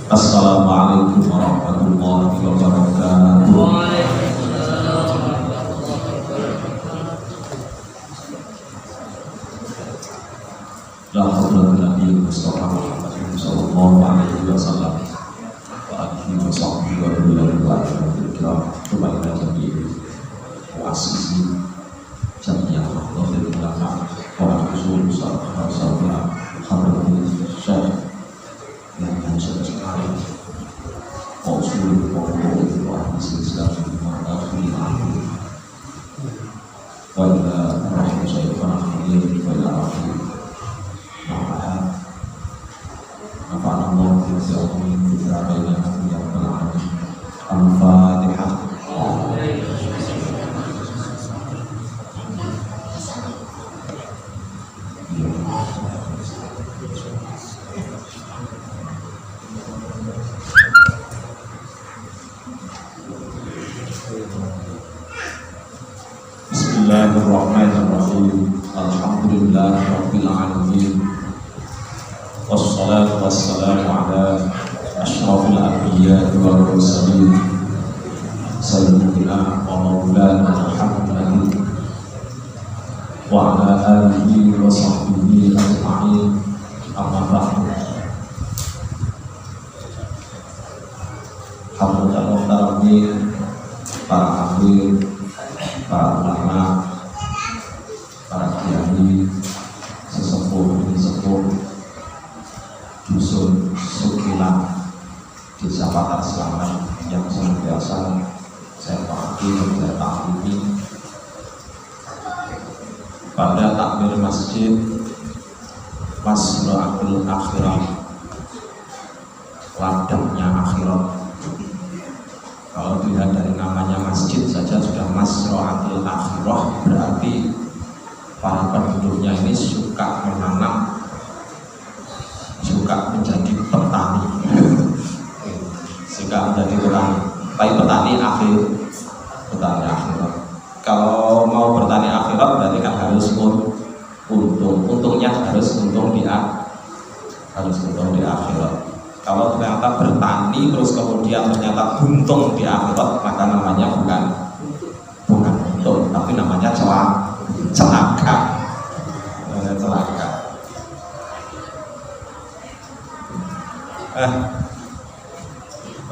Assalamualaikum warahmatullahi wabarakatuh. La haula wala quwwata Mustafa Muhammadin sallallahu alaihi wasallam wa alihi wa sahbihi wa billahi wa jami'i muassisi jami'ah Nahdlatul Ulama wa usul sallallahu alaihi wasallam yang sudah sekali usul wa Islam wa akhirnya wa ila rasulullah sallallahu wa ila akhirnya Al-Fatihah. Bismillahirrahmanirrahim. Alhamdulillahirabbil alamin. Wassalatu wassalamu ala asyrafil anbiya'i wal mursalin sayyidina wa maulana Muhammadin wa ala alihi wa sahbihi ajma'in. Amma ba'du. Hadirin muhtaramin, para hadir, para ulama, para kiai, sesepuh dusun Sukilan Desa Patar Selamat yang senantiasa saya pahami dan saya taklimi pada takmir masjid Masra'atul Akhirat, ladangnya akhirat. Kalau dilihat dari namanya masjid saja sudah Masra'atul Akhirat, berarti para penduduknya ini suka menanam, suka menjadi petani, suka menjadi petani. Tapi petani akhirat. Kalau mau bertani akhirat berarti kan harus untungnya harus untung di akhirat. Kalau ternyata bertani terus kemudian ternyata buntung di akhirat, maka namanya bukan untung, tapi namanya celaka.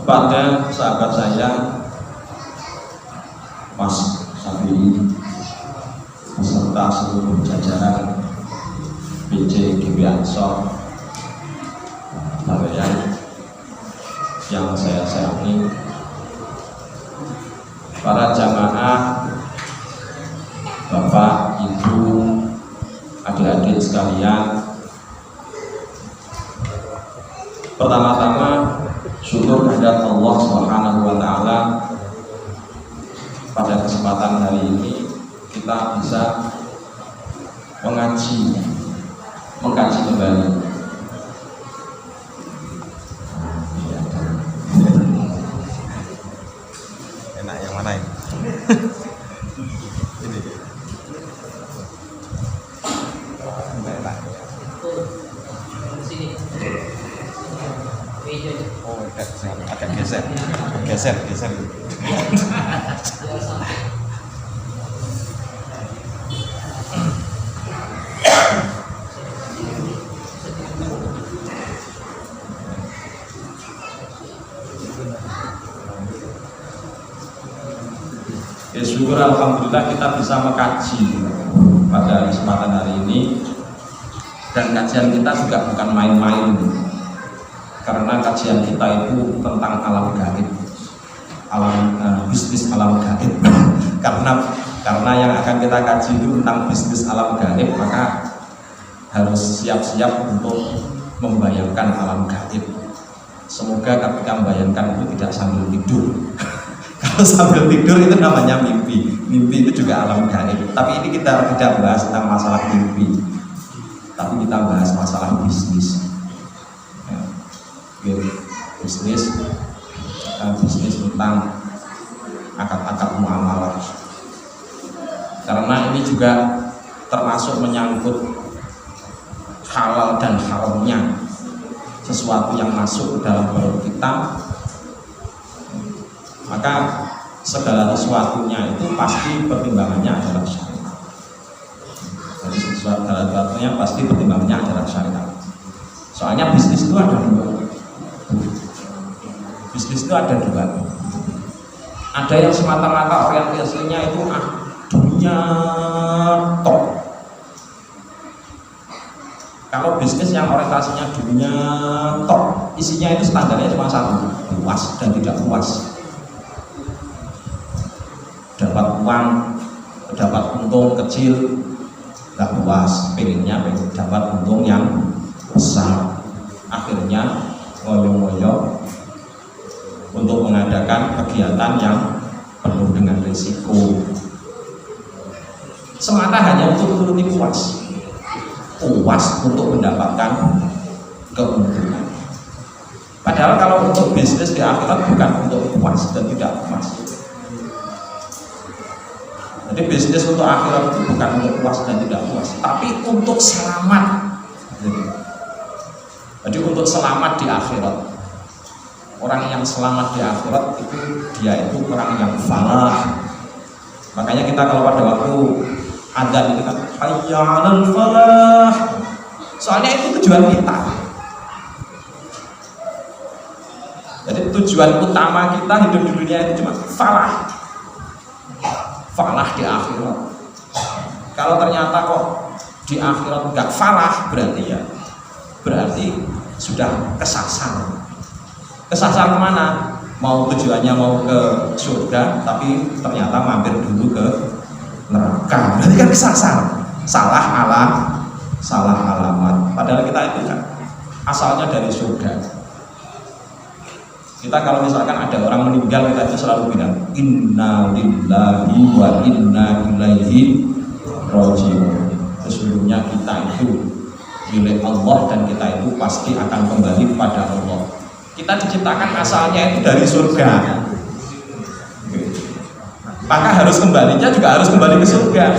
Kepada sahabat saya Mas Syafi'i beserta seluruh jajaran BC GB Ansor yang saya sayangi, para jamaah, Bapak, Ibu, adik-adik sekalian, pertama-tama syukur kehadirat Allah Subhanahu wa taala. Pada kesempatan hari ini kita bisa mengkaji kembali enak yang mana ini? Ini enak. Oh, agak geser. Ya, syukur alhamdulillah kita bisa mengkaji pada kesempatan hari ini, dan kajian kita juga bukan main-main, karena kajian kita itu tentang alam gaib, bisnis alam gaib. karena yang akan kita kaji itu tentang bisnis alam gaib, maka harus siap-siap untuk membayangkan alam gaib. Semoga ketika membayangkan itu tidak sambil tidur. Kalau sambil tidur itu namanya mimpi itu juga alam gaib. Tapi ini kita tidak bahas tentang masalah mimpi, tapi kita bahas masalah bisnis. Bisnis tentang akad-akad muamalah, karena ini juga termasuk menyangkut halal dan haramnya sesuatu yang masuk ke dalam perut kita, maka segala sesuatunya itu pasti pertimbangannya adalah syariat. Jadi segala sesuatunya pasti pertimbangannya adalah syariat. Soalnya bisnis itu ada dua. Bisnis itu ada dua. Ada yang semata-mata orientasinya itu dunia top. Kalau bisnis yang orientasinya dunia top, isinya itu standarnya cuma satu, puas dan tidak puas. Dapat uang, dapat untung kecil, nggak puas, pengennya dapat untung yang besar. Akhirnya ngoyo-ngoyo untuk mengadakan kegiatan yang penuh dengan risiko, semata hanya untuk menuruti puas untuk mendapatkan keuntungan. Padahal kalau untuk bisnis di akhirat bukan untuk puas dan tidak puas. Jadi bisnis untuk akhirat itu bukan untuk puas dan tidak puas, tapi untuk selamat. Jadi untuk selamat di akhirat. Orang yang selamat di akhirat itu dia itu orang yang falah. Makanya kita kalau pada waktu adzan itu kan hayya 'alal falah. Soalnya itu tujuan kita. Jadi tujuan utama kita hidup di dunia itu cuma falah. Falah di akhirat. Kalau ternyata kok di akhirat enggak falah, berarti sudah kesasar. Kesasar kemana? Mau tujuannya mau ke surga, tapi ternyata mampir dulu ke neraka. Berarti kan kesasar, salah alamat. Padahal kita itu kan asalnya dari surga. Kita kalau misalkan ada orang meninggal, kita itu selalu bilang inna lillahi wa inna ilaihi raji'un. Sesungguhnya kita itu milik Allah dan kita itu pasti akan kembali kepada Allah. Kita diciptakan asalnya itu dari surga, maka harus kembalinya juga harus kembali ke surga.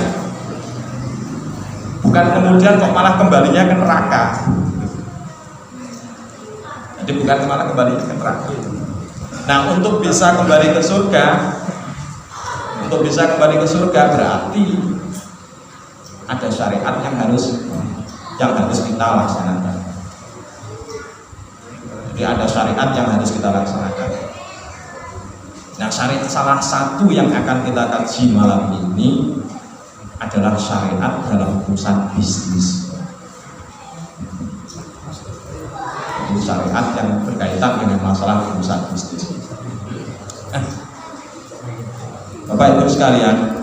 Bukan kemudian kok malah kembalinya ke neraka. Jadi bukan malah kembalinya ke neraka. Nah, untuk bisa kembali ke surga, berarti ada syariat yang harus kita laksanakan. Jadi ada syariat yang harus kita laksanakan. Nah, syariat salah satu yang akan kita kaji malam ini adalah syariat dalam urusan bisnis. Itu syariat yang berkaitan dengan masalah urusan bisnis. Bapak Ibu sekalian,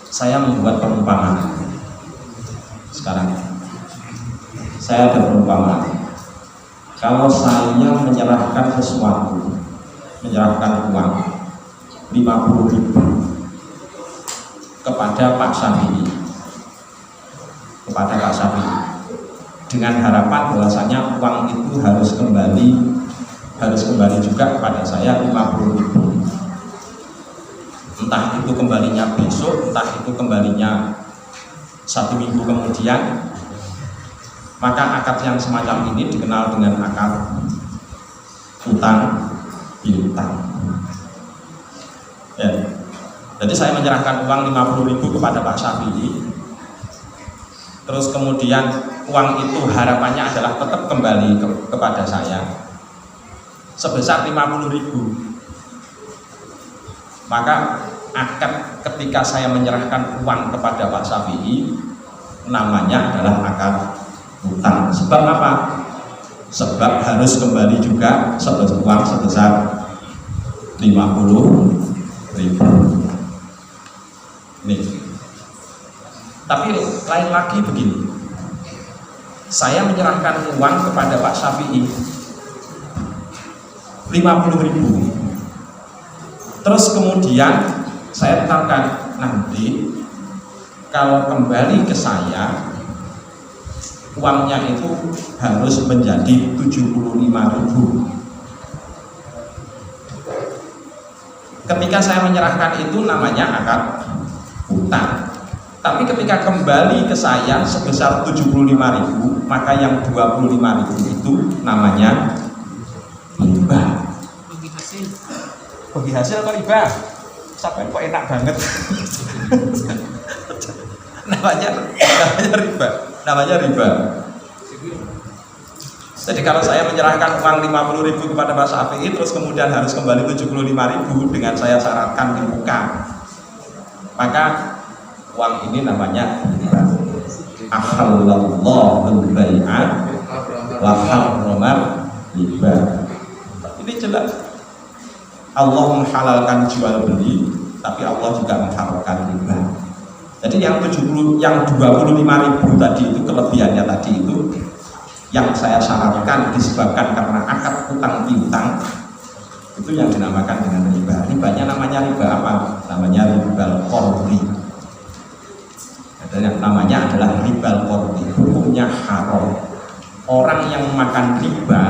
saya membuat perumpamaan. Sekarang saya ada perumpamaan. Kalau saya menyerahkan sesuatu, menyerahkan uang 50.000 kepada Pak Syafi'i, dengan harapan bahwasanya uang itu harus kembali juga kepada saya 50.000. Entah itu kembalinya besok, entah itu kembalinya 1 minggu kemudian. Maka akad yang semacam ini dikenal dengan akad utang piutang. Ya. Jadi saya menyerahkan uang 50.000 kepada Pak Syafi'i. Terus kemudian uang itu harapannya adalah tetap kembali kepada saya sebesar 50.000. Maka akad ketika saya menyerahkan uang kepada Pak Syafi'i namanya adalah akad utang. Sebab apa? Sebab harus kembali juga uang sebesar 50.000. Nih. Tapi lain lagi begini. Saya menyerahkan uang kepada Pak Syafi'i 50.000. Terus kemudian saya tetapkan nanti kalau kembali ke saya uangnya itu harus menjadi 75.000. Ketika saya menyerahkan itu namanya akad utang. Tapi ketika kembali ke saya sebesar 75.000, maka yang 25.000 itu namanya riba. Bagi hasil kok riba. Sampai kok enak banget. namanya riba. Namanya riba. Jadi kalau saya menyerahkan uang 50.000 kepada Pak Syafi'i, terus kemudian harus kembali 75.000 dengan saya syaratkan di muka, maka uang ini namanya riba. Ahallallahu bai'a wa harrama riba. Ini jelas. Allah menghalalkan jual beli, tapi Allah juga mengharamkan riba. Jadi yang 25.000 tadi itu, kelebihannya tadi itu yang saya syaratkan disebabkan karena akad utang piutang, itu yang dinamakan dengan riba. Ribanya namanya riba apa? Namanya ribal qardi. Namanya adalah ribal qardi. Hukumnya haram. Orang yang makan riba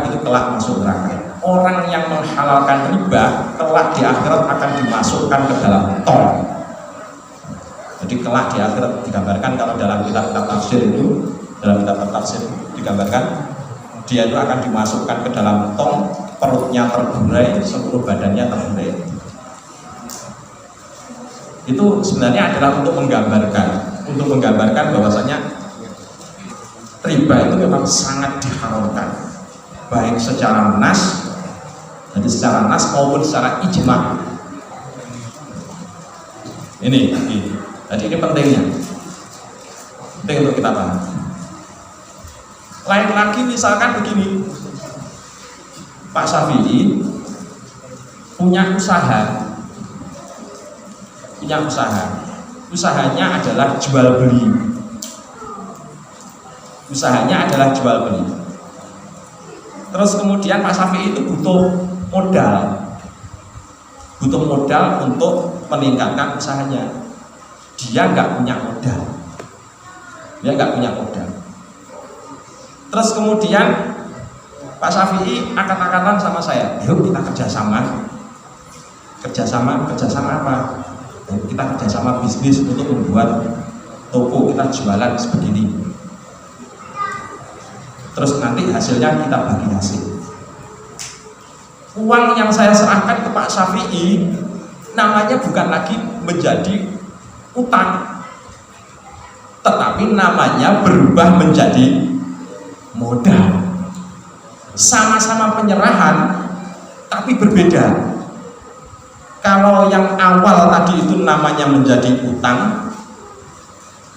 itu kelak masuk neraka. Orang yang menghalalkan riba kelak di akhirat akan dimasukkan ke dalam tol. Jadi kelak di akhirat digambarkan, kalau dalam kitab-kitab tafsir itu, digambarkan dia itu akan dimasukkan ke dalam tong, perutnya terburai, seluruh badannya terburai. Itu sebenarnya adalah untuk menggambarkan bahwasanya riba itu memang sangat diharamkan, baik secara nas, jadi secara nas maupun secara ijma. Ini. Jadi ini penting untuk kita paham. Lain lagi misalkan begini, Pak Syafi'i punya usaha, usahanya adalah jual beli. Terus kemudian Pak Syafi'i itu butuh modal untuk meningkatkan usahanya. Dia nggak punya modal. Terus kemudian Pak Syafi'i akad-akadan sama saya, yuk kita kerjasama apa? Kita kerjasama bisnis untuk membuat toko, kita jualan sebegini. Terus nanti hasilnya kita bagi hasil. Uang yang saya serahkan ke Pak Syafi'i namanya bukan lagi menjadi utang, tetapi namanya berubah menjadi modal. Sama-sama penyerahan, tapi berbeda. Kalau yang awal tadi itu namanya menjadi utang.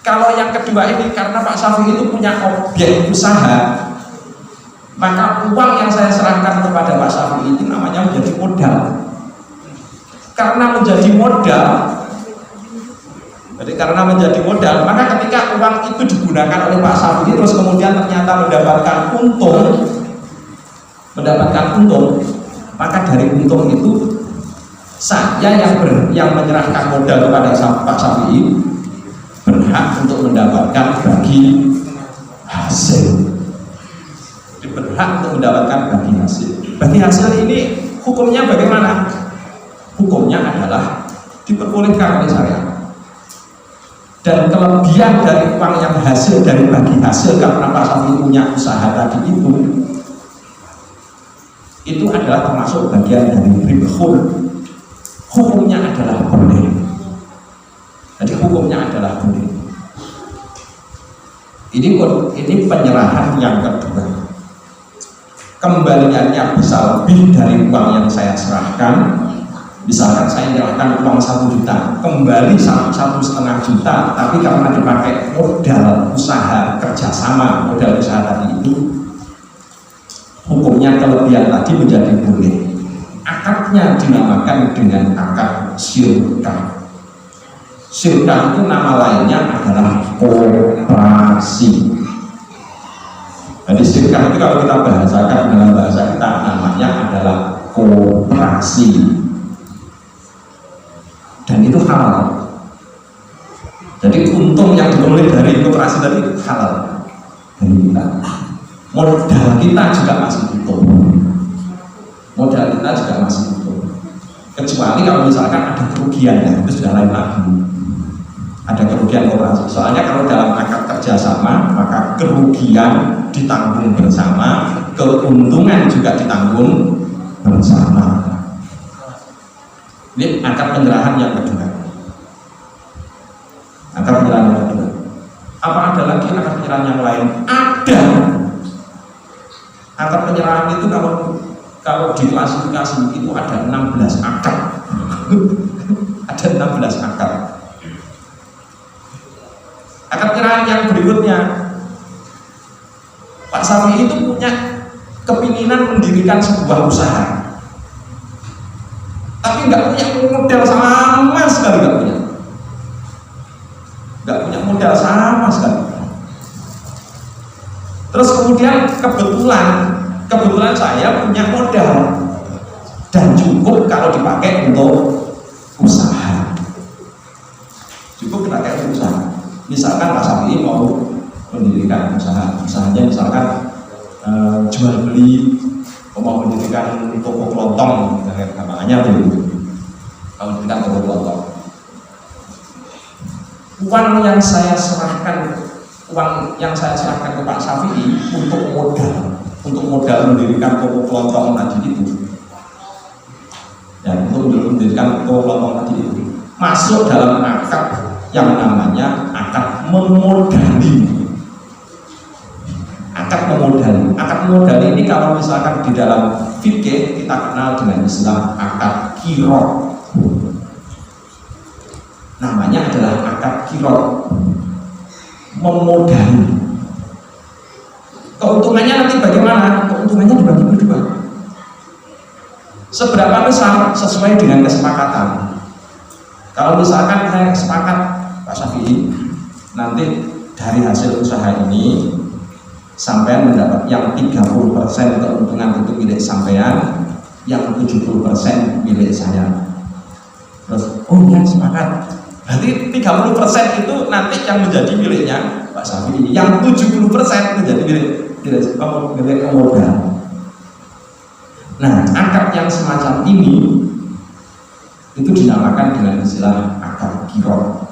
Kalau yang kedua ini, karena Pak Syafi'i itu punya objek usaha, maka uang yang saya serahkan kepada Pak Syafi'i itu namanya menjadi modal. Karena menjadi modal, maka ketika uang itu digunakan oleh Pak Syafi'i terus kemudian ternyata mendapatkan untung, maka dari untung itu saya yang menyerahkan modal kepada Pak Syafi'i berhak untuk mendapatkan bagi hasil. Bagi hasil ini hukumnya bagaimana? Hukumnya adalah diperbolehkan oleh syariat. Dan kelebihan dari uang yang hasil dari bagi hasil karena Pak Syafi'i punya usaha tadi itu adalah termasuk bagian dari ribhul. Hukumnya adalah boleh. Jadi hukumnya adalah boleh. Ini penyerahan yang kedua. Kembaliannya bisa lebih dari uang yang saya serahkan. Misalkan saya menyerahkan uang 1 juta, kembali 1,5 juta, tapi karena dipakai modal usaha kerjasama, modal usaha tadi itu, hukumnya kelebihan tadi menjadi boleh. Akadnya dinamakan dengan akad syirkah. Syirkah itu nama lainnya adalah koperasi. Jadi syirkah itu kalau kita bahasakan dalam bahasa kita namanya adalah koperasi. Dan itu halal. Jadi untung yang diperoleh dari koperasi tadi halal dari kita. Modal kita juga masih utuh. Kecuali kalau misalkan ada kerugian, ya itu sudah lain lagi. Ada kerugian koperasi. Soalnya kalau dalam akad kerjasama, maka kerugian ditanggung bersama, keuntungan juga ditanggung bersama. Ini akad penyerahan yang kedua. Akad penyerahan yang kedua. Apa ada lagi akad penyerahan yang lain? Ada. Akad penyerahan itu kalau diklasifikasi itu ada 16 akad. Ada 16 akad. Akad penyerahan yang berikutnya, Pak Syafi'i itu punya kepinginan mendirikan sebuah usaha, tapi nggak punya modal sama sekali, nggak punya modal sama sekali. Terus kemudian kebetulan saya punya modal dan cukup kalau dipakai untuk usaha, cukup dipakai untuk usaha. Misalkan Pak Syafi'i mau mendirikan usahanya misalkan jual beli, mau mendirikan toko kelontong, namanya begitu. Kalau mendirikan toko kelontong, uang yang saya serahkan ke Pak Syafi'i untuk modal mendirikan toko kelontong tadi itu, ya, untuk mendirikan toko kelontong tadi itu masuk dalam akad yang namanya akad memodali. Akad memodali ini kalau misalkan di dalam fikih kita kenal dengan istilah akad qirot. Namanya adalah akad qirot, memodali. Keuntungannya nanti bagaimana? Keuntungannya dibagi dua. Seberapa besar sesuai dengan kesepakatan. Kalau misalkan saya sepakat Pak Syafi'i, nanti dari hasil usaha ini sampean mendapat yang 30% keuntungan itu milik sampean, yang 70% milik saya. Terus, oh ya sepakat. Berarti 30% itu nanti yang menjadi miliknya Pak Syafi'i, yang 70% menjadi milik modal. Nah, akad yang semacam ini itu dinamakan dengan istilah akad qirot.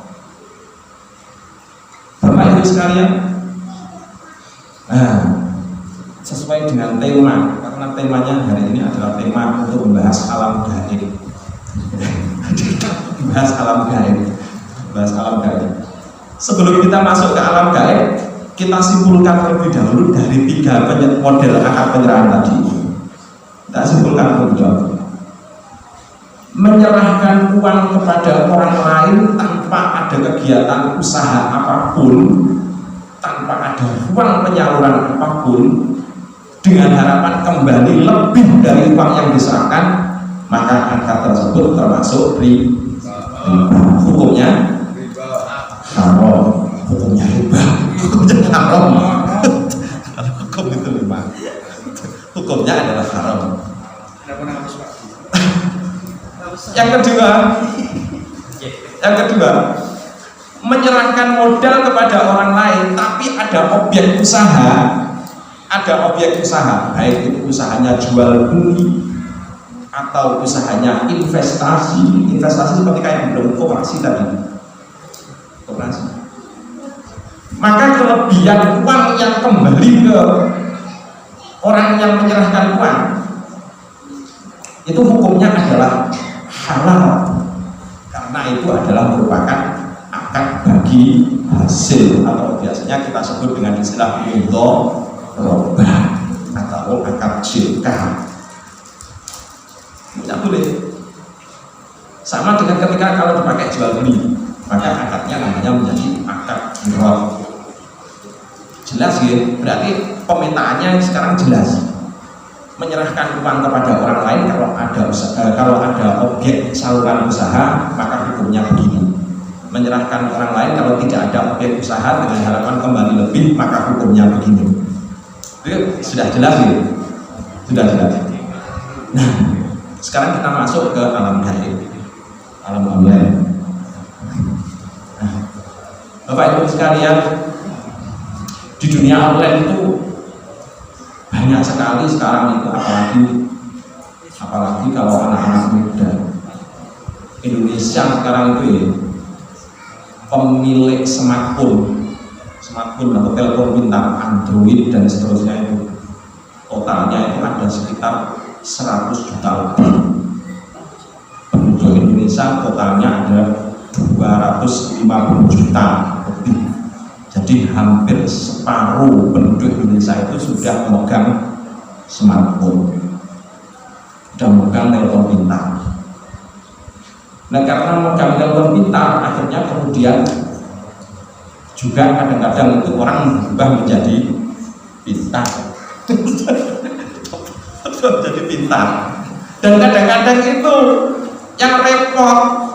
Bapak Ibu sekalian, sesuai dengan tema, karena temanya hari ini adalah tema untuk membahas alam gaib. Bahas alam gaib. Sebelum kita masuk ke alam gaib, kita simpulkan terlebih dahulu dari 3 model akad penyerahan tadi. Kita simpulkan terlebih dahulu. Menyerahkan uang kepada orang lain tanpa ada kegiatan usaha apapun, tanpa ada ruang penyaluran apapun, dengan harapan kembali lebih dari uang yang diserahkan, maka akad tersebut termasuk riba. Hukumnya haram. Hukumnya riba. Hukumnya haram. Hukum itu riba. Hukumnya adalah haram. Yang kedua, menyerahkan modal kepada orang lain, tapi ada objek usaha, baik itu usahanya jual beli atau usahanya investasi seperti kayak belum koperasi tadi. Maka kelebihan uang yang kembali ke orang yang menyerahkan uang itu hukumnya adalah halal, karena itu adalah merupakan akad bagi hasil, atau biasanya kita sebut dengan istilah mudharabah atau akad syirkah. Tidak boleh. Sama dengan ketika kalau dipakai jual beli, maka akadnya namanya menjadi akad qirot. Jelas ya, berarti pemetaannya sekarang jelas. Menyerahkan uang kepada orang lain kalau ada objek saluran usaha, maka hukumnya begini. Menyerahkan orang lain kalau tidak ada objek usaha dengan harapan kembali lebih, maka hukumnya begini. Itu sudah jelas ya? Sudah jelas. Nah, sekarang kita masuk ke alam gaib, alam online. Nah, Bapak Ibu sekalian, di dunia online itu banyak sekali sekarang itu, apalagi kalau anak-anak muda Indonesia sekarang itu ya, pemilik smartphone atau telepon pintar, Android dan seterusnya itu totalnya itu ada sekitar 100 juta lebih. Penduduk Indonesia totalnya ada 250 juta lebih. Jadi hampir separuh penduduk Indonesia itu sudah memegang smartphone, sudah memegang telepon pintar. Nah, karena memegang telepon pintar, akhirnya kemudian juga kadang-kadang itu orang berubah menjadi pintar. Menjadi pintar. Dan kadang-kadang itu yang repot,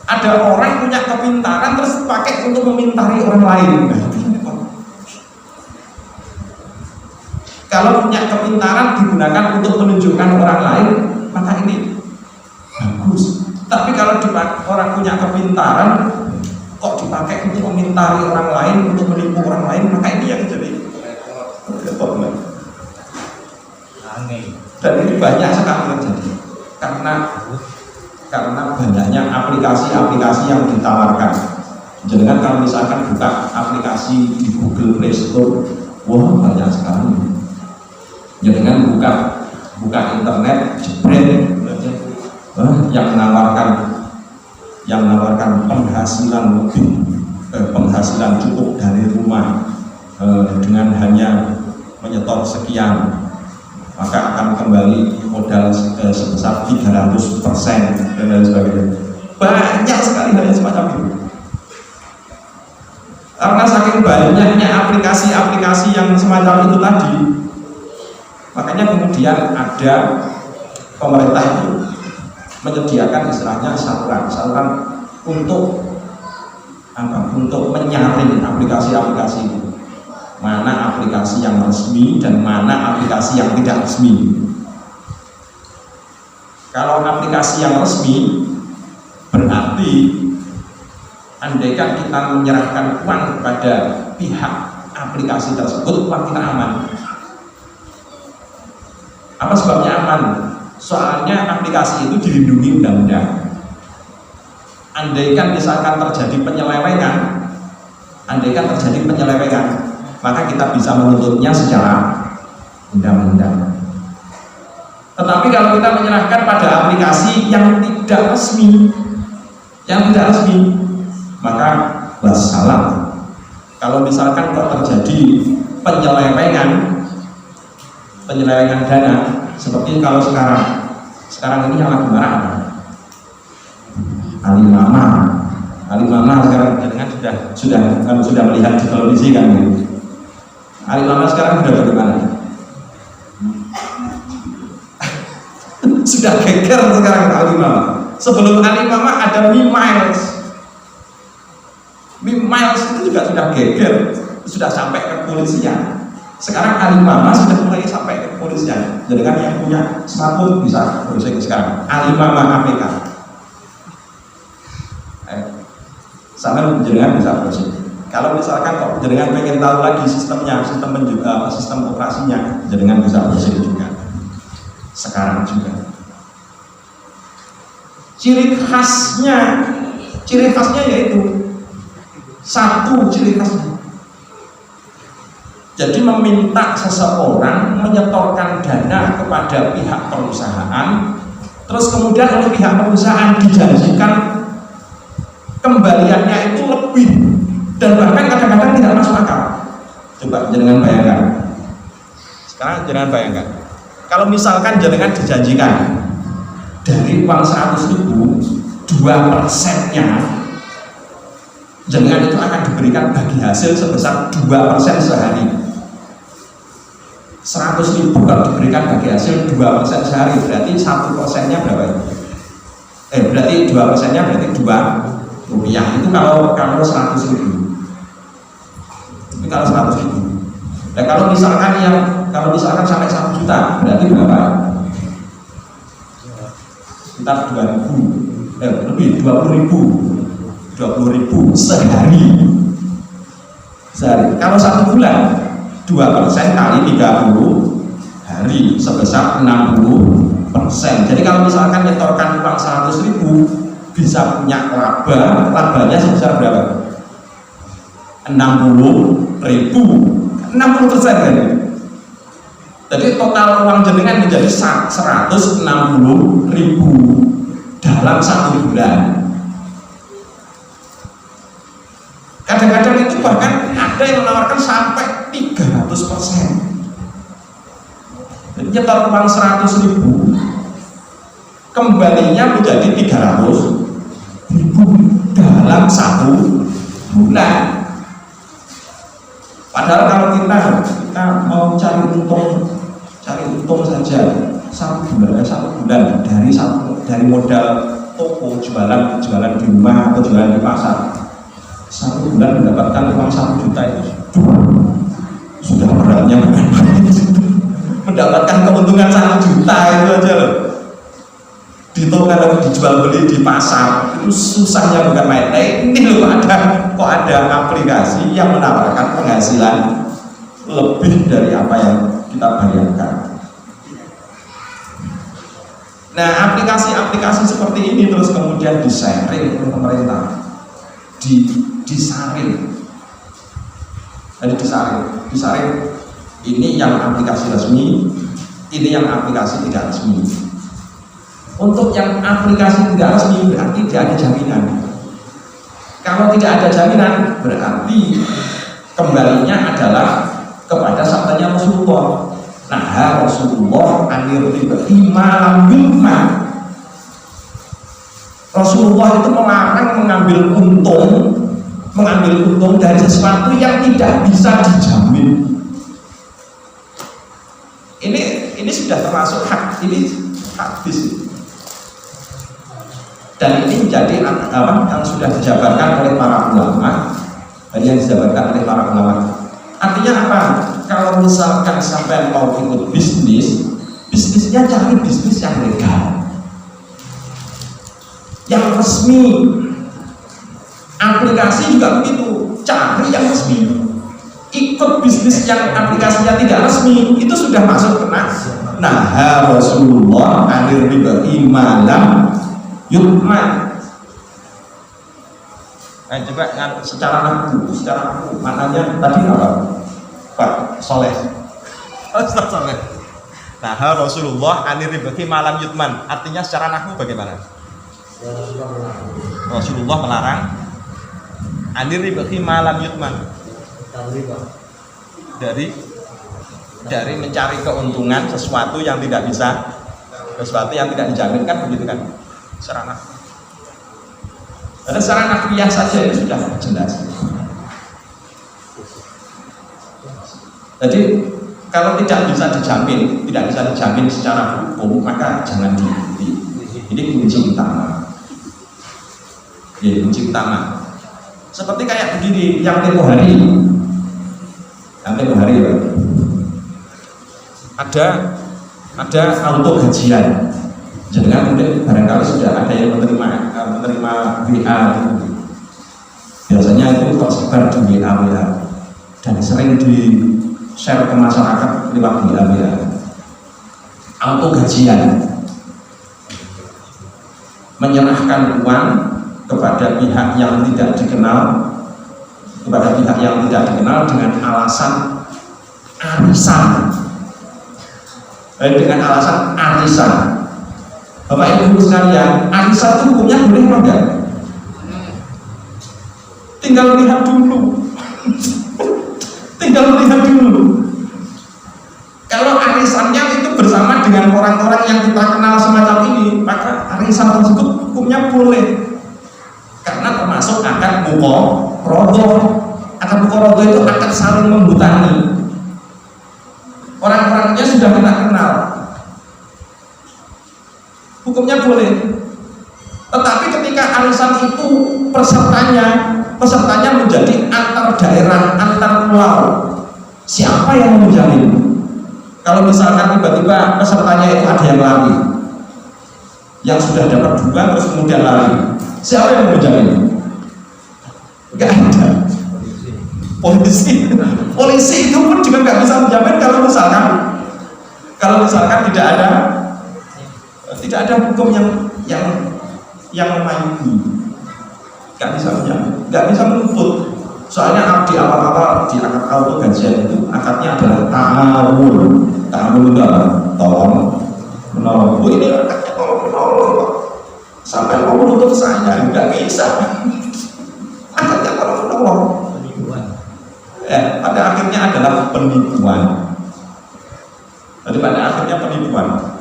ada orang punya kepintaran terus pakai untuk memintari orang lain. Kalau punya kepintaran digunakan untuk menunjukkan orang lain, maka ini bagus. Tapi kalau orang punya kepintaran kok dipakai untuk memintari orang lain, untuk menipu orang lain, maka ini yang jadi repot. Dan ini banyak sekali terjadi karena banyaknya aplikasi-aplikasi yang ditawarkan. Jangan kalau misalkan buka aplikasi di Google Play Store, wah banyak sekali. Jangan buka internet, jebret, yang menawarkan penghasilan lebih, penghasilan cukup dari rumah dengan hanya menyetor sekian, maka akan kembali modal sebesar 300% dan lain sebagainya. Banyak sekali hal semacam itu. Karena saking banyaknya aplikasi-aplikasi yang semacam itu tadi, makanya kemudian ada pemerintah itu menyediakan istilahnya saluran untuk menyaring aplikasi-aplikasi itu. Mana aplikasi yang resmi dan mana aplikasi yang tidak resmi. Kalau aplikasi yang resmi berarti andaikan kita menyerahkan uang kepada pihak aplikasi tersebut, uang kita aman. Apa sebabnya aman? Soalnya aplikasi itu dilindungi undang-undang. Andaikan misalkan terjadi penyelewengan, maka kita bisa menuntutnya secara undang-undang. Tetapi kalau kita menyerahkan pada aplikasi yang tidak resmi, maka wassalam. Kalau misalkan kok terjadi penyelewengan dana, seperti kalau sekarang ini yang lagi marah apa? Alimama sekarang jangan sudah melihat di televisi kan? Alimama sekarang sudah bagaimana? Sudah geger sekarang Alimama. Sebelum Alimama ada Mimiles itu juga sudah geger, sudah sampai ke kepolisian. Sekarang Alimama sudah mulai sampai ke kepolisian. Jadi kan yang punya smartphone bisa browsing sekarang. Alimama APK. Sama jenengan bisa browsing. Kalau misalkan kok jenengan pengen tahu lagi sistem operasinya, jenengan bisa browsing juga. Sekarang juga. Ciri khasnya yaitu satu ciri khasnya. Jadi meminta seseorang menyetorkan dana kepada pihak perusahaan, terus kemudian oleh pihak perusahaan dijanjikan kembaliannya itu lebih dan bahkan kadang-kadang tidak masuk akal. Coba jenengan bayangkan. Sekarang jenengan bayangkan. Kalau misalkan jenengan dijanjikan dari uang 100.000, 2%-nya jenengan itu akan diberikan bagi hasil sebesar 2% sehari. 100.000 kalau diberikan bagi hasil 2% sehari, berarti 1%-nya berapa itu? Berarti 2%-nya berarti 2 rupiah. Itu kalau 100.000. Itu kalau 100.000. Dan kalau misalkan sampai 1 juta, berarti berapa? Sekitar 2.000, lebih 20.000 sehari. Kalau 1 bulan 2% kali 30 hari sebesar 60 Jadi kalau misalkan nyetorkan uang 100.000 bisa punya labanya sebesar berapa? 60.000, 60% kan? Jadi total uang jenengan menjadi 160.000 dalam 1 bulan. Kadang-kadang itu bahkan ada yang menawarkan sampai 300%. Jadi nyetor uang 100.000 kembalinya menjadi 300.000 dalam 1 bulan. Padahal kalau kita mau cari untung saja 1 bulan dari modal toko jualan di rumah atau jualan di pasar, 1 bulan mendapatkan uang 1 juta itu sudah beratnya mendapatkan keuntungan 1 juta itu aja loh. Itu kalau dijual beli di pasar itu susahnya bukan main. Nah ini loh kok ada aplikasi yang menawarkan penghasilan lebih dari apa yang kita bayangkan. Nah aplikasi-aplikasi seperti ini terus kemudian di-sharing oleh pemerintah, disaring. Jadi disaring. Ini yang aplikasi resmi, ini yang aplikasi tidak resmi. Untuk yang aplikasi tidak resmi berarti tidak ada jaminan. Kalau tidak ada jaminan berarti kembalinya adalah kepada sabdanya Rasulullah. Nah, Rasulullah anir malam yumma. Rasulullah itu melarang mengambil untung dari sesuatu yang tidak bisa dijamin. Ini sudah termasuk hadis. Dan ini menjadi yang sudah dijabarkan oleh para ulama, Artinya apa? Kalau misalkan sampai mau ikut bisnisnya cari bisnis yang legal, yang resmi. Aplikasi juga begitu, cari yang resmi. Ikut bisnis yang aplikasinya tidak resmi itu sudah masuk kena. Nah, Rasulullah anir riba'i malam yutman. Coba secara naku, maknanya tadi apa? Pak Soleh. Ustaz Soleh. Nah, Rasulullah anir riba'i malam yutman. Artinya secara naku bagaimana? Rasulullah melarang anir riba'i malam yutman. Dari mencari keuntungan sesuatu yang tidak dijaminkan, begitu kan? Secara nafkiyah saja itu sudah jelas. Jadi kalau tidak bisa dijamin secara hukum, maka jangan diikuti. Ini kunci utama. Kunci utama. Seperti kayak begini, yang tempo hari ada auto gajian. Jangan kemudian barangkali sudah ada yang menerima WA gitu. Biasanya itu tersebar di WA dan sering di share ke masyarakat lewat WA. Auto gajian, menyerahkan uang kepada pihak yang tidak dikenal dengan alasan arisan. Bapak Ibu sekalian, arisan itu hukumnya boleh apa enggak? Tinggal lihat dulu. Kalau arisannya itu bersama dengan orang-orang yang kita kenal semacam ini, maka arisan tersebut hukumnya boleh. Karena termasuk akad muqarradah. Akad muqarradah itu akad saling membutangi. Orang-orangnya sudah kita kenal, hukumnya boleh. Tetapi ketika arisan itu pesertanya menjadi antar daerah, antar pulau, siapa yang menjamin? Kalau misalkan tiba-tiba pesertanya itu ada yang lari, yang sudah dapat 2 terus kemudian lari, siapa yang menjamin? Enggak ada. Polisi itu pun juga nggak bisa menjamin kalau misalkan tidak ada tidak ada hukum yang memayungi, nggak bisa menuntut. Soalnya di awal-awal di akad auto gajian itu akadnya adalah ta'awun itu apa? Tolong menolong. Bu, ini akadnya tolong menolong, sampai mau menuntut saya nggak bisa. Akadnya tolong menolong. Pada akhirnya adalah penipuan. Jadi pada akhirnya penipuan.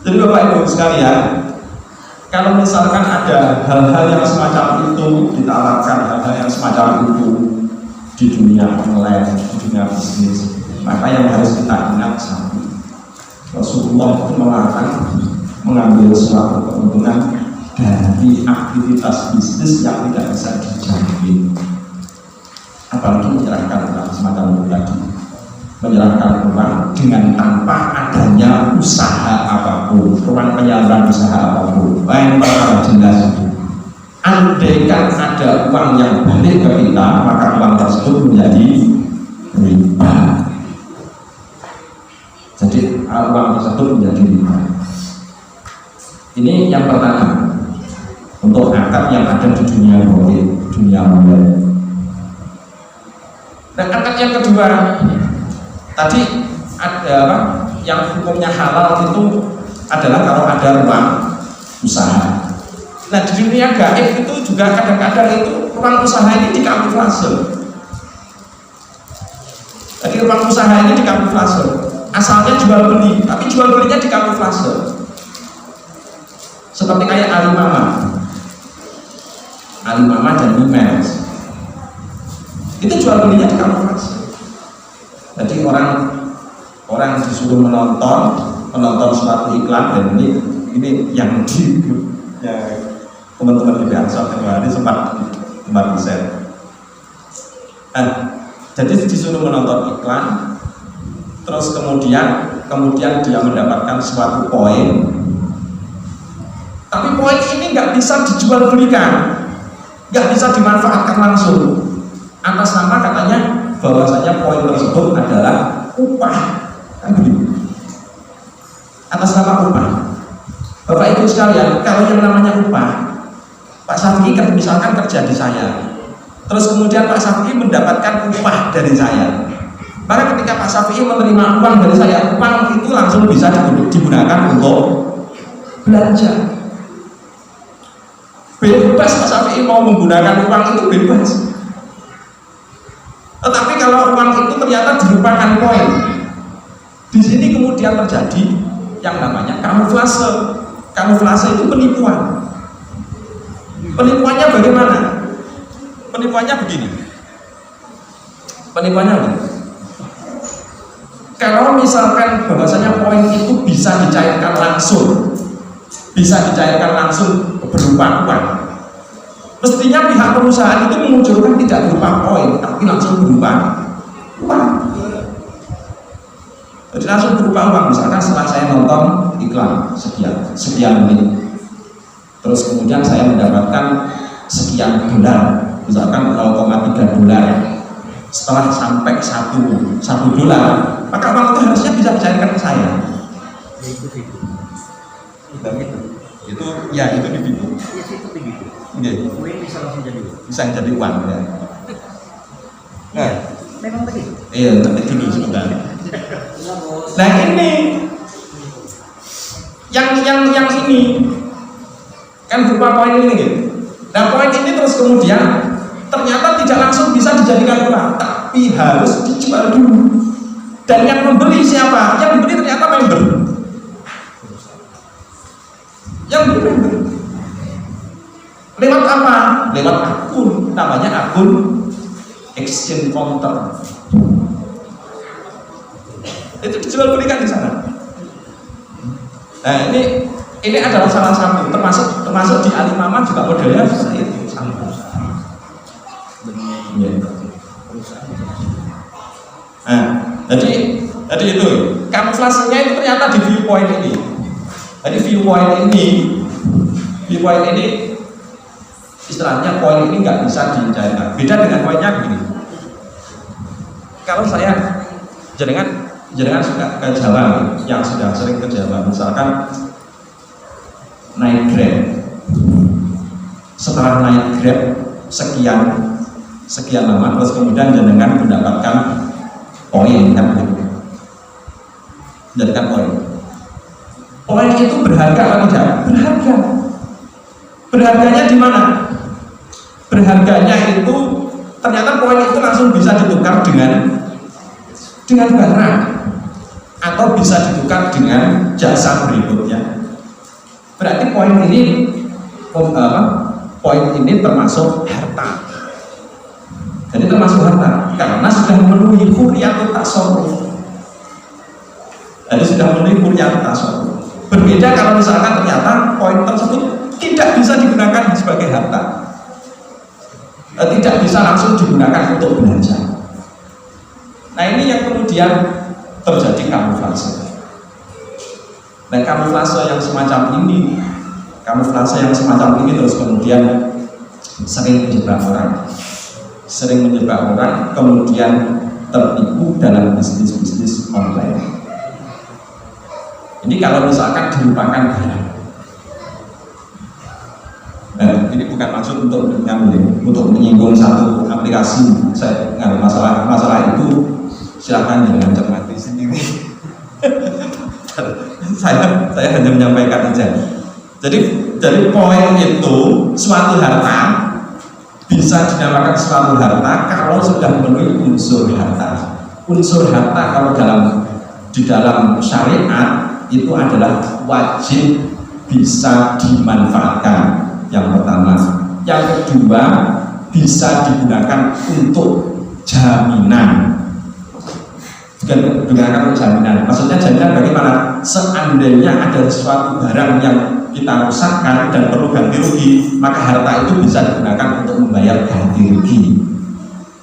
Jadi Bapak Ibu sekalian, kalau misalkan ada hal-hal yang semacam itu ditawarkan, hal-hal yang semacam itu di dunia online, di dunia bisnis, maka yang harus kita ingat satu, Rasulullah itu melarang mengambil suatu keuntungan dari aktivitas bisnis yang tidak bisa dijamin. Apalagi menyerahkan uang semacam itu tadi, menyerahkan uang dengan tanpa adanya usaha apapun, ruang penyaluran usaha apapun. Lain perkara jelas itu. Andaikan ada uang yang balik ke kita, maka uang tersebut menjadi riba. Jadi uang tersebut menjadi riba. Ini yang pertama untuk akad yang ada di dunia goib, dunia online. Dan akad yang kedua tadi ada apa? Yang hukumnya halal itu adalah kalau ada ruang usaha. Nah di dunia gaib itu juga kadang-kadang itu ruang usaha ini dikamuflase. Jadi ruang usaha ini dikamuflase. Asalnya jual beli, tapi jual belinya dikamuflase. Seperti kayak Alimama dan Imens. Itu jual belinya dikamuflase. Jadi orang disuruh menonton suatu iklan, dan ini yang di teman-teman di BANSOR hari sempat riset. Jadi disuruh menonton iklan, terus kemudian dia mendapatkan suatu poin, tapi poin ini nggak bisa dijual belikan, nggak bisa dimanfaatkan langsung, atas nama katanya bahwasanya poin tersebut adalah upah, kan begitu? Atas nama upah. Bapak Ibu sekalian, kalau yang namanya upah, Pak Syafi'i kan misalkan kerja di saya, terus kemudian Pak Syafi'i mendapatkan upah dari saya, maka ketika Pak Syafi'i menerima uang dari saya, uang itu langsung bisa digunakan untuk belanja. Bebas Pak Syafi'i mau menggunakan uang itu bebas. Tetapi kalau uang itu ternyata dilupakan poin, di sini kemudian terjadi yang namanya kamuflase. Kamuflase itu penipuan. Penipuannya bagaimana? Penipuannya begini. Kalau misalkan bahwasanya poin itu bisa dicairkan langsung berupa uang, mestinya pihak perusahaan itu mengucurkan tidak berupa poin, tapi langsung berupa uang. Jadi langsung berupa uang. Misalkan setelah saya nonton iklan sekian menit, terus kemudian saya mendapatkan sekian dolar, misalkan 0,3 dolar. Setelah sampai 1 dolar, maka uang itu harusnya bisa dicairkan ke saya. Itu ya itu di situ. Bisa jadi uang ya. Nah, memang begitu. Iya, nanti dulu sebentar. Nah ini yang ini kan berupa poin ini gitu. Nah poin ini terus kemudian ternyata tidak langsung bisa dijadikan uang, tapi harus dijual dulu. Dan yang membeli siapa? Yang membeli ternyata member. Yang membeli member. Lewat apa? Lewat akun, namanya akun exchange counter. Itu dijual belikan di sana. Nah ini adalah salah satu, termasuk di Alimama juga modelnya seperti itu. Nah, jadi itu kamuflasenya itu ternyata di viewpoint ini. Jadi viewpoint ini istilahnya poin ini nggak bisa dicairkan. Beda dengan poinnya begini. Kalau saya jenengan suka ke Jawa, yang sudah sering ke Jawa, misalkan naik Grab. Setelah naik Grab sekian lama, terus kemudian jenengan mendapatkan poin kan begitu. Mendapatkan poin. Poin itu berharga atau tidak? Berharga. Berharganya di mana? Berharganya itu ternyata poin itu langsung bisa ditukar dengan barang atau bisa ditukar dengan jasa berikutnya. Berarti poin ini termasuk harta. Jadi termasuk harta karena sudah memenuhi hurriyatut tasarruf. Jadi sudah memenuhi hurriyatut tasarruf. Berbeda kalau misalkan ternyata poin tersebut tidak bisa digunakan sebagai harta, tidak bisa langsung digunakan untuk belanja. Nah ini yang kemudian terjadi kamuflase. Nah kamuflase yang semacam ini terus kemudian sering menjebak orang, kemudian tertipu dalam bisnis online. Ini kalau misalkan dilupakan barang. Nah, ini bukan maksud untuk menyinggung satu aplikasi. Saya masalah itu silakan jangan cermati sendiri. saya hanya menyampaikan saja. Jadi poin itu suatu harta bisa dinamakan suatu harta kalau sudah memenuhi unsur harta. Unsur harta kalau di dalam syariat itu adalah wajib bisa dimanfaatkan. Yang pertama, yang kedua bisa digunakan untuk jaminan. Bukan digunakan untuk jaminan. Maksudnya jaminan bagaimana? Seandainya ada suatu barang yang kita rusakkan dan perlu ganti rugi, maka harta itu bisa digunakan untuk membayar ganti rugi.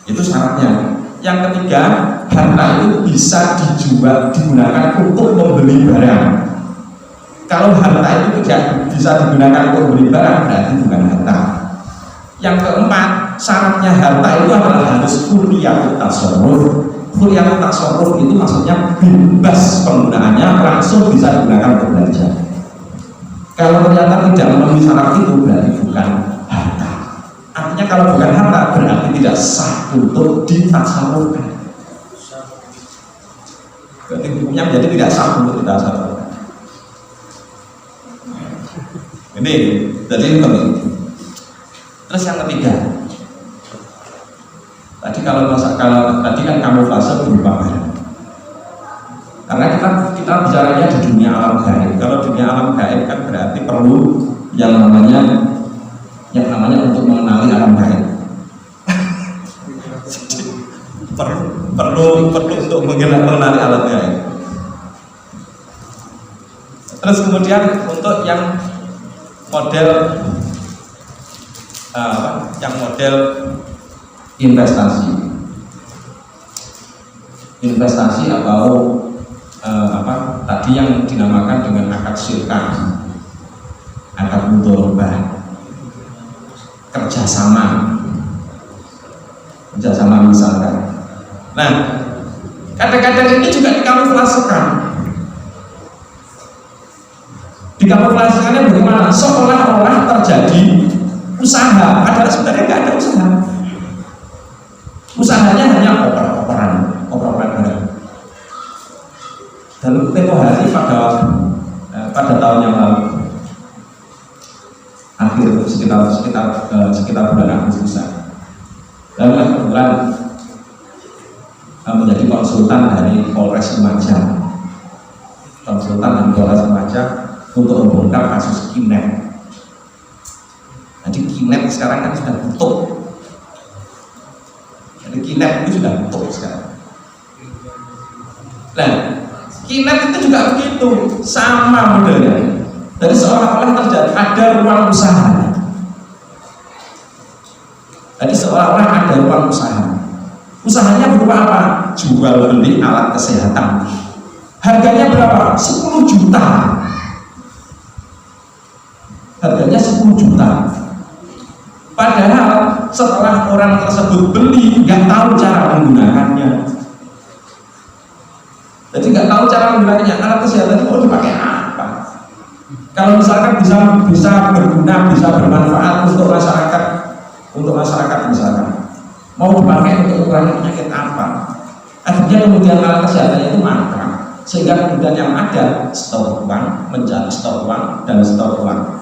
Itu syaratnya. Yang ketiga, harta itu bisa digunakan untuk membeli barang. Kalau harta itu tidak bisa digunakan untuk membeli barang, berarti bukan harta. Yang keempat, syaratnya harta itu adalah harus hurriyatut tasarruf. Hurriyatut tasarruf itu maksudnya bebas penggunaannya, langsung bisa digunakan untuk belanja. Kalau ternyata tidak memenuhi syarat itu, berarti bukan harta. Artinya kalau bukan harta berarti tidak sah untuk ditasarrufkan. Berarti hukumnya menjadi tidak sah untuk ditasarrufkan. Ini jadi ini. Terus yang ketiga, tadi kalau tadi kan kamuflase berupa barang. Karena kita bicaranya di dunia alam gaib. Kalau dunia alam gaib kan berarti perlu yang namanya untuk mengenali alam gaib. perlu untuk mengenali alam gaib. Terus kemudian untuk yang model investasi atau tadi yang dinamakan dengan akad syirkah, akad mudharabah, kerjasama misalkan. Nah, kadang-kadang ini juga dikamuflasekan. Dikamuflasekannya bagaimana? Seolah-olah terjadi usaha, padahal sebenarnya nggak ada usaha. Usahanya hanya oper-operan barang. Dan tempo hari pada tahun yang lalu, akhir sekitar bulan Agustusan, dan kebetulan menjadi konsultan dari Polres Lumajang, untuk membongkar kasus Kinet. Jadi Kinet sekarang kan sudah tutup. Jadi Kinet itu sudah tutup sekarang. Nah, Kinet itu juga begitu, sama modelnya. Jadi seolah-olah terjadi ada ruang usaha. Jadi seolah-olah ada ruang usaha. Usahanya berupa apa? Jual beli alat kesehatan. Harganya berapa? 10 juta. Harganya 10 juta. Padahal setelah orang tersebut beli, nggak tahu cara menggunakannya. Jadi nggak tahu cara menggunakannya. Alat kesehatan itu mau dipakai apa? Kalau misalkan bisa berguna, bisa bermanfaat untuk masyarakat misalkan mau dipakai untuk mengurangi penyakit apa, akhirnya kemudian alat kesehatannya itu mangkrak, sehingga kemudian yang ada stor uang, mencari stor uang dan stor uang.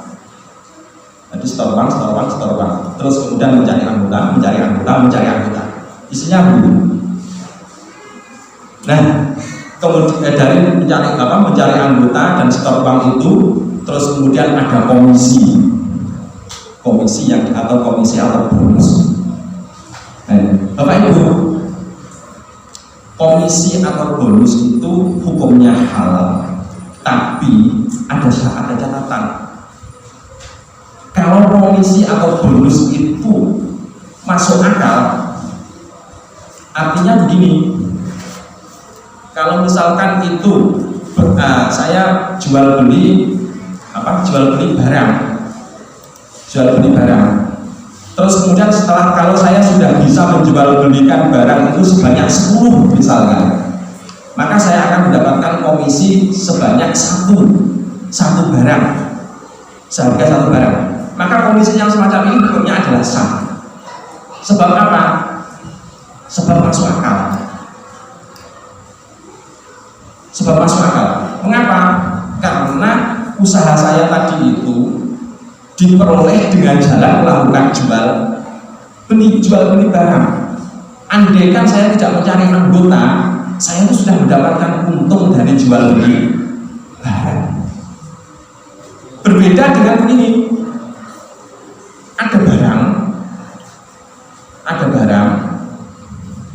Jadi stor uang, terus kemudian mencari anggota. Isinya begitu. Nah, kemudian dari mencari anggota dan stor uang itu, terus kemudian ada komisi atau bonus. Nah, Bapak Ibu, komisi atau bonus itu hukumnya halal, tapi ada catatan. Kalau komisi atau bonus itu masuk akal, artinya begini. Kalau misalkan itu saya jual beli barang, terus kemudian kalau saya sudah bisa menjual belikan barang itu sebanyak 10 misalkan, maka saya akan mendapatkan komisi sebanyak satu barang, seharga satu barang. Maka komisi yang semacam ini hukumnya adalah sah. Sebab apa? Sebab masuk akal. Mengapa? Karena usaha saya tadi itu diperoleh dengan jalan melakukan jual beli barang. Andaikan saya tidak mencari anggota, saya itu sudah mendapatkan untung dari jual beli barang. Berbeda dengan ini, ada barang,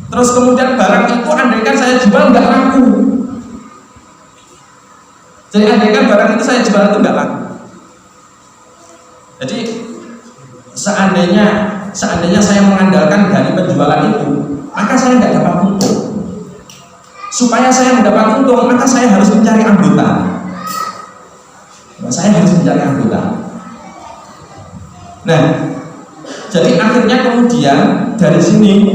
terus kemudian barang itu andaikan saya jual nggak laku. Jadi andaikan barang itu saya jual itu nggak laku. Jadi seandainya saya mengandalkan dari penjualan itu, maka saya nggak dapat untung. Supaya saya mendapat untung, maka saya harus mencari anggota. Nah, jadi akhirnya kemudian dari sini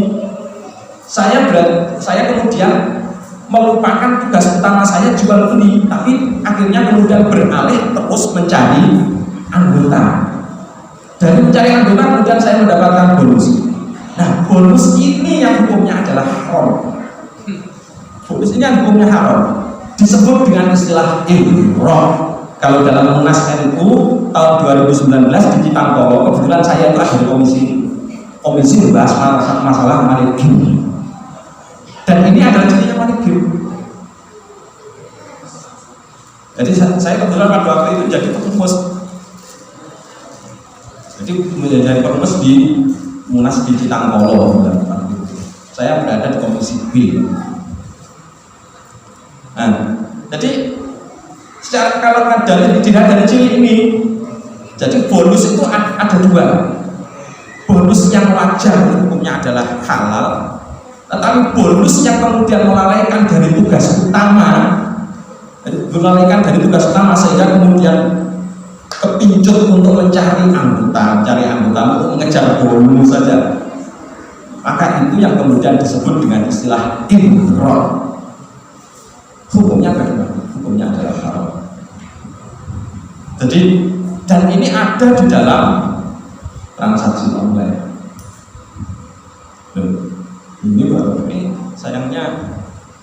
saya kemudian melupakan tugas utama saya jual beli, tapi akhirnya kemudian beralih terus mencari anggota. Dari mencari anggota kemudian saya mendapatkan bonus. Nah, bonus ini yang hukumnya adalah haram. Bonus ini yang hukumnya haram, disebut dengan istilah imroh. Kalau dalam Munas NU tahun 2019 di Cipangkolo, kebetulan saya itu ada di komisi membahas masalah money game. Dan ini adalah jenisnya money game. Jadi saya kebetulan pada waktu itu jadi perumus. Jadi menjadi perumus di Munas di Cipangkolo. Saya berada di komisi B. Nah, jadi secara kalau dilihat dari ciri ini, jadi bonus itu ada dua. Bonus yang wajar hukumnya adalah halal, tetapi bonus yang kemudian melalaikan dari tugas utama, sehingga kemudian kepincut untuk mencari anggota untuk mengejar bonus saja, maka itu yang kemudian disebut dengan istilah imroh. Hukumnya bagaimana? Hukumnya adalah haram. Jadi, dan ini ada di dalam transaksi online. Ini sayangnya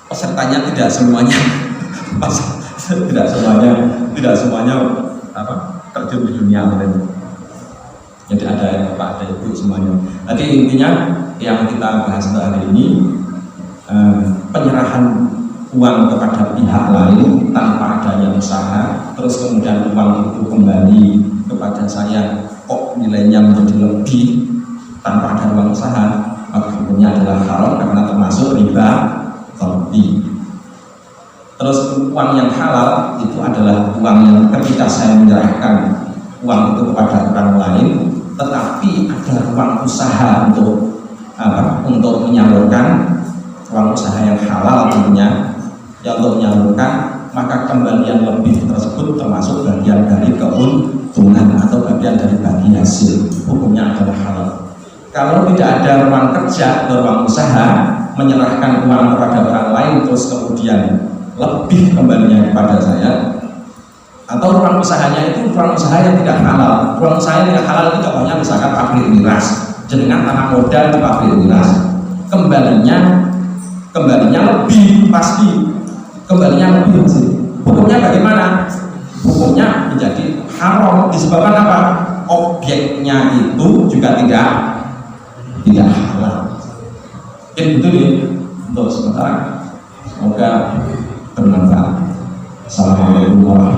pesertanya tidak semuanya terjun di dunia online. Jadi ada bapak, ada ibu semuanya. Nanti intinya yang kita bahas hari ini, penyerahan uang kepada pihak lain tanpa adanya usaha, terus kemudian uang itu kembali kepada saya kok nilainya menjadi lebih tanpa ada uang usaha, maka hukumnya adalah haram karena termasuk riba fardhi. Terus uang yang halal itu adalah uang yang ketika saya menyerahkan uang itu kepada orang lain, tetapi ada uang usaha untuk menyalurkan uang usaha yang halal tentunya, yang untuk menyalurkan, maka kembalian lebih tersebut termasuk bagian dari keuntungan atau bagian dari bagi hasil, hukumnya adalah halal. Kalau tidak ada ruang kerja atau ruang usaha, menyerahkan uang kepada orang lain terus kemudian lebih kembalinya kepada saya, atau ruang usahanya itu ruang usaha yang tidak halal. Ruang usaha yang tidak halal itu contohnya misalkan pabrik miras, jenengan tanam modal di pabrik miras, kembalinya lebih pasti, hukumnya bagaimana? Hukumnya menjadi haram disebabkan apa? Objeknya itu juga tidak halal. Mungkin itu nih untuk sementara, semoga bermanfaat. Assalamualaikum warahmatullahi wabarakatuh.